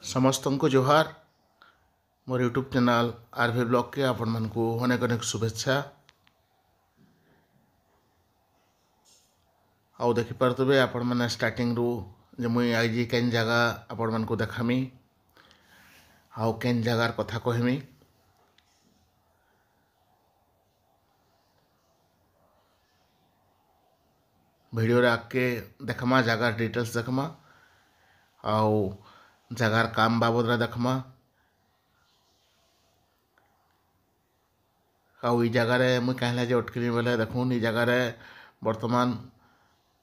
समस्त को जोहार मोर यूट्यूब चैनल आरवी ब्लॉग के आपण मन को अनेक अनेक शुभेच्छा। आउ देखिपे आपण मैंने स्टार्टिंग रू जे मुई आज केन जगह आपण मन को देखामी आउ केन जगार कथा कहमी। वीडियो रे आके देखमा जगार डिटेल्स देखमा आउ जगार काम बाबद रे देखमा आउ ई जगार मुई कहला जे अटकली बेले देखून ई जगार वर्तमान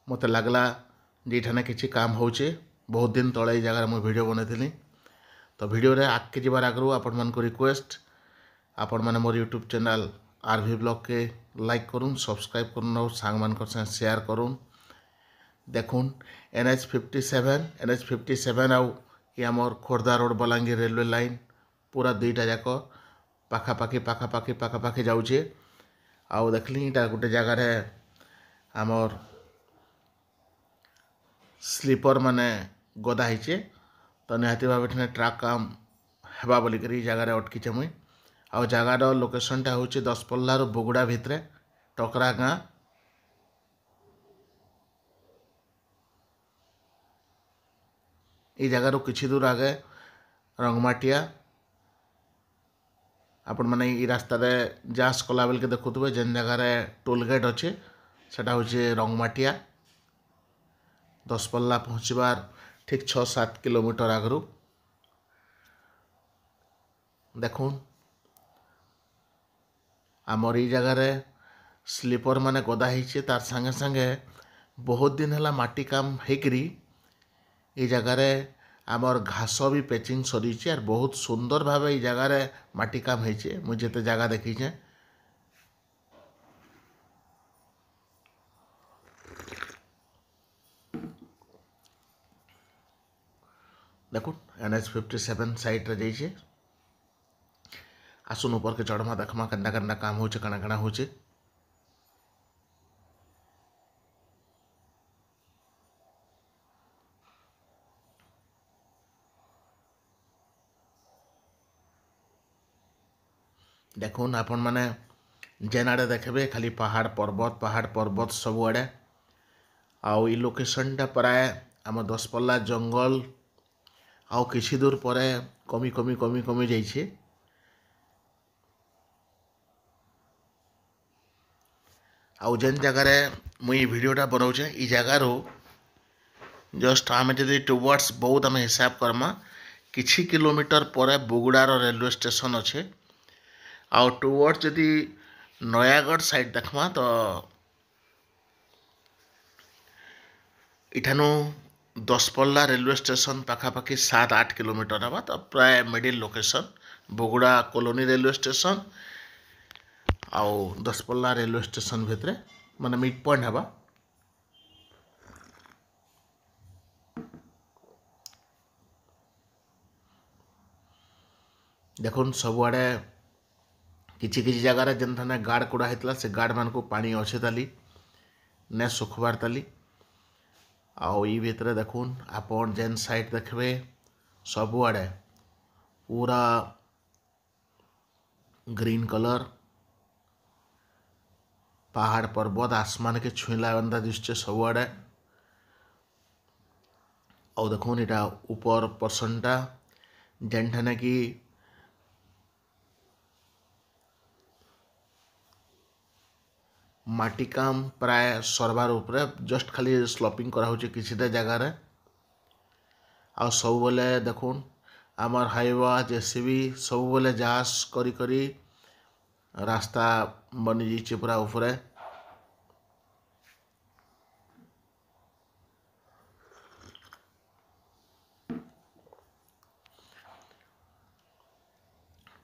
मत लगला जेठाने किसी काम होचे। बहुत दिन तले ई जगार मुई वीडियो बनैथिली तो वीडियो रे आगे जबार आगु आपण मन को रिक्वेस्ट आपण मैंने मोर यूट्यूब चैनल आरवी ब्लॉग के लाइक करूँ सब्सक्राइब करूँ और सांग मान शेयर करूँ। देखून NH57 आउ ये आमर Khordha road Balangir railway line पूरा दुईटा जाक पाखापाखी जाऊे। आउ देखली इटा गोटे जगार आमर स्लीपर माने गदा होचे तो निहाती भाव ट्रक काम हेबा बोलिक जगार अटकीचे मुई। आउ जगार लोकेशनटा हूँ दसपल्लार बुगुड़ा भितर टकरा गाँ। ये जगार किछि दूर आगे रंगमाटिया आपण मैंने ये रास्ता जास कला बेल के देखुवे जेन जगार टोल गेट अच्छे सेटा हूँ रंगमाटिया। दसपल्ला पहुँचबार ठीक 6-7 किलोमीटर आगु देखून आमर ई जगार स्लीपर माने गदा होचे तार संगे संगे बहुत दिन है माटी काम होकरी ये जगार आमर घास भी पेचिंग सरीचे और बहुत सुंदर भाव ये जगार माटी काम होचे। मुझे जिते जगह देखीचे देखो NH57 साइड रे जाइए। आसुन ऊपर के चढ़मा देखमा केन्ना केन्ना काम होचे काना काना होचे। देखुन आपण माने जेन आड़े देखबे खाली पहाड़ पर्वत सब आड़े। आउ ई लोकेशनटा प्राय आम दसपल्ला जंगल आउ किछि दूर पर कमी जाइछे। आउ जेन जगार मुई वीडियोटा बनाऊे ई जगार जस्ट आम जदि टुवर्ड्स बौद्ध आम हिसाब करमा किछि किलोमीटर पर बुगुड़ार रेलवे स्टेशन अच्छे। आउ टुवर्ड्स जदि नयागढ़ साइड देखमा तो इठानु दसपल्ला रेलवे स्टेशन पाखापाखि 7-8 किलोमीटर हवा तो प्राय middle location Buguda colony railway station आउ दसपल्ला रेलवे स्टेशन भितर माने मिड पॉइंट हवा। देखुन सबुआड़े किछि किछि जगार जेन थाने गाड़ कुड़ा होता से गाड़ मान को पानी अच्छे ताली ने सुखबार ताली। आउ ई भितर देखुन आपन जेन साइड देखबे सबुआड़े पूरा ग्रीन कलर पहाड़ पर्वत आसमान के छुईला बंदा दिशे सबुआड़े। आउ देखुन इटा ऊपर पर्सनटा जेन ठाने कि माटी काम प्राय सरबार उपरे जस्ट खाली स्लपिंग करा होचे किछिटा जगार। आ सब बेले देखुन आमर हाईवा जेसीबी सब बेले जास करी करी रास्ता बनी जाइए पूरा ऊपरे।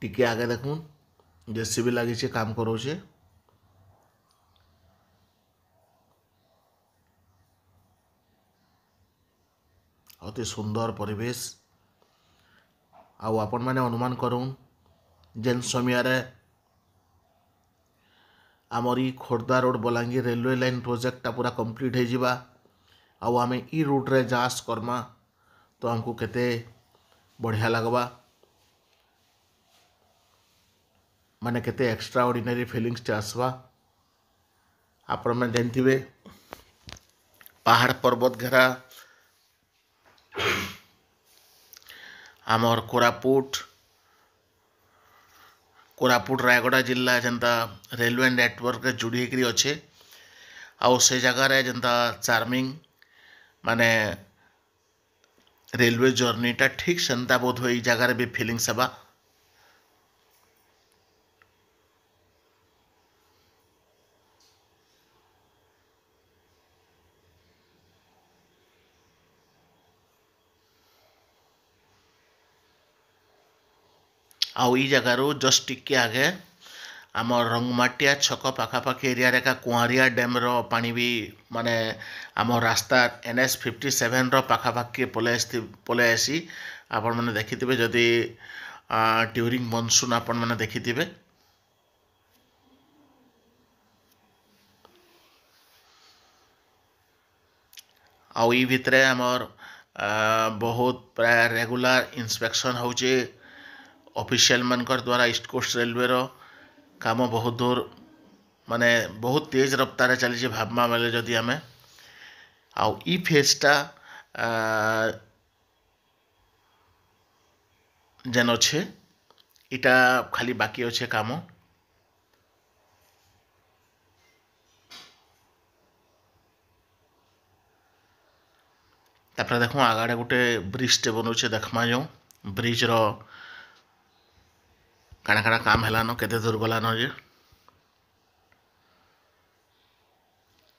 टिके आगे देखुन जेसीबी लगी काम करोचे। अति सुंदर परिवेश आउ आपण मैंने अनुमान करूँ जेन समय आमर ई Khordha road Balangir railway line प्रोजेक्टा पूरा कंप्लीट हो जावा आउ आम ई रूट रे जास करमा तो हमको केते बढ़िया लगवा माने केते एक्स्ट्रा ऑर्डिनरी फीलिंग्स आसवा आपण मैंने जानते पहाड़ पर्वत घेरा आमर कोरापुट रायगड़ा जिला जनता रेलवे नेटवर्क जोड़ी होकर अच्छे आउ से जगार जनता चार्मिंग माने रेलवे जर्नीटा ठीक सेंता बोध हुए जगार भी फिलिंग्स हवा आउ ई जगार जस्ट टिके आगे आम रंगमाटिया छक पाखापाखि एरिया का कुआरिया डैम रो पानी भी माने आम रास्ता NH 57 रो पाखापाखि पलै आसी आपण मैंने देखिथे जदि ड्यूरिंग मनसून आपण मैंने देखिथे आउ ई भितरे आमर बहुत प्राय रेगुलर इंस्पेक्शन होचे ऑफिशियल मनकर द्वारा ईस्ट कोस्ट रेलवे रो काम बहुत दूर माने बहुत तेज रफ्तार चली भाबमा बेले जदि आमे आउ ई फेजटा जेन अच्छे इटा खाली बाकी अच्छे काम तापर देखो आगाड़े गोटे ब्रिजटे बनौचे देखमा जो ब्रिज रो काଣା काଣା काम हेलान केते दूर गलान जे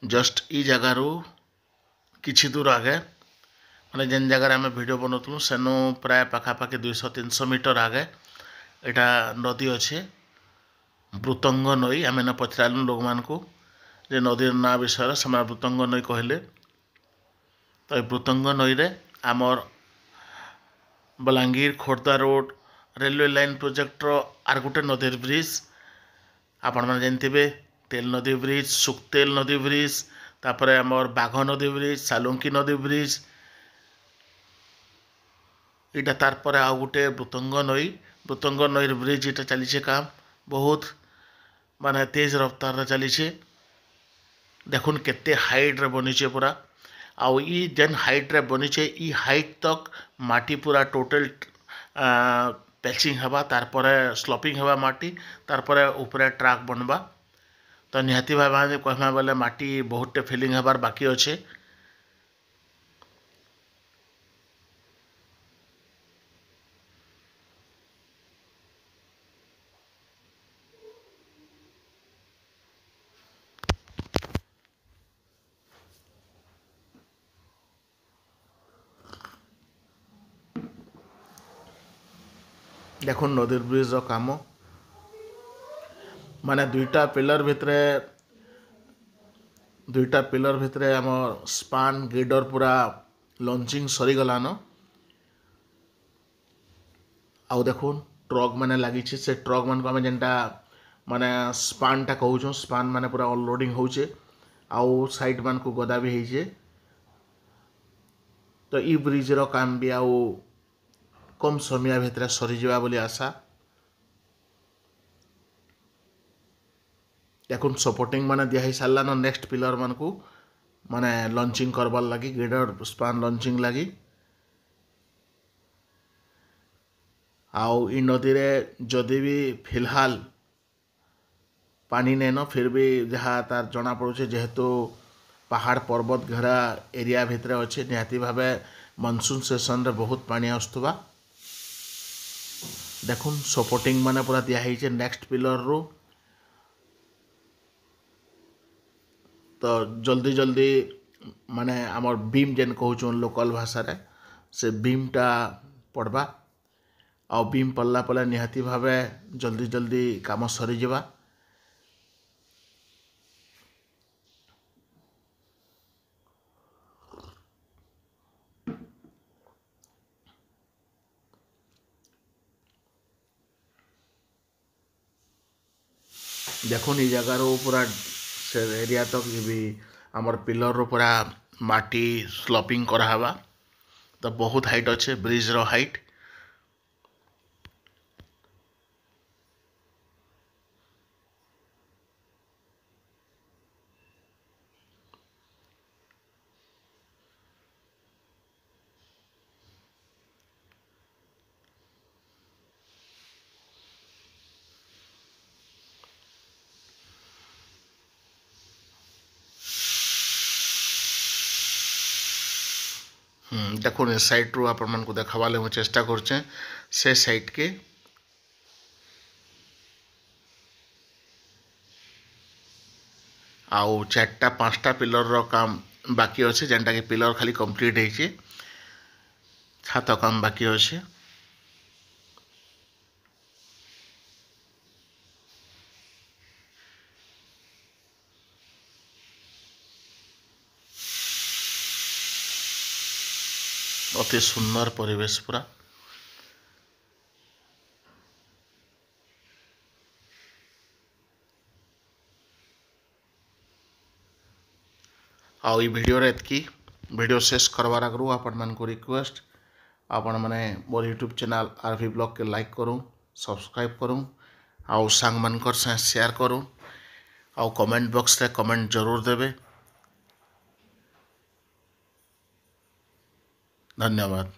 जस्ट ई जगार किछि दूर आगे माने जेन जगार आम वीडियो बनाऊँ सेनु प्राय पाखापाखि 200-300 मीटर आगे एटा नदी अच्छे मृतंग नई आम ना पचरालु लोक मानू जे नदी ना विषय से मृतंग नई कहले तो मृतंग नई रे आमर Balangir Khordha road railway line project रो आर गोटे नदी ब्रिज आपण मैंने जानते तेल नदी ब्रिज सुक्तेल नदी ब्रिज तापर आमर बाघ नदी ब्रिज सालुंकी नदी ब्रिज इटा तार पर आउ गोटे मृतंग नई ब्रिज इटा चली काम बहुत माने तेज रफ्तार चली देखुन केते हाइट रे बनीचे पूरा आउ ई जेन हाइट रे बनीचे ई हाइट तक माटी पूरा टोटल पैचिंग हवा तारपर स्लपिंग हवा माटी तारपर ऊपर ट्रैक बनवा तो निहाती भाव कहमा बेले माटी बहुत फिलिंग हबार बाकी अच्छे देखो नदी ब्रिज रो काम माने दुईटा पिलर भितरे आम स्पान गिडर पूरा लॉन्चिंग सरी गलान आउ देखुन ट्रक माने लगी से ट्रक मान को आम जेनटा माने स्पानटा कहूँ स्पान माने पूरा अनलोडिंग होचे आउ साइड मान को गदा भी होइए तो ई ब्रिज रो काम भी आउ कम समय भितर सरीजा बोली आशा देखुन सपोर्टिंग माने दिया सारान नेक्स्ट पिलर मान को माने लॉन्चिंग करबार लगी ग्रेडर स्पान लॉन्चिंग लगी आउ ई नदी रे जदि भी फिलहाल पानी नेन फिर भी जहाँ तार जना पड़े जेहेतु पहाड़ पर्वत घेरा एरिया भितर अच्छे निहाती भाव मनसून सेसन रे बहुत पानी आसुवा देखुन सपोर्टिंग माने पूरा दिखाई नेक्स्ट पिलर रू तो जल्दी जल्दी माने आमर बीम जेन कहूँ लोकल भाषा रे से बीमटा पड़वा आ बीम पड़ला पड़े निहाती भाव जल्दी जल्दी काम सरीजा देखुन ये जगार पूरा से एरिया तक भी आमर पिलर रो पूरा माटी स्लपिंग करावा तो बहुत हाइट अच्छे ब्रिज रो हाइट देखो ए साइड रू आपण को देखावाले मुझे चेष्टा करचे से साइड के आउ 4-5टा पिलर रो काम बाकी अच्छे जेनटा कि पिलर खाली कंप्लीट होइए छात काम बाकी अच्छे अति सुंदर परिवेश पूरा आउ ये वीडियो रे एतकी वीडियो शेष करवार आगु आपण मान को रिक्वेस्ट आपण माने मोर यूट्यूब चैनल आरवी ब्लॉग के लाइक करूँ सब्सक्राइब करूँ आउ सांग मानकर साथ शेयर करूँ आउ कमेंट बॉक्स रे कमेंट जरूर देवे। धन्यवाद।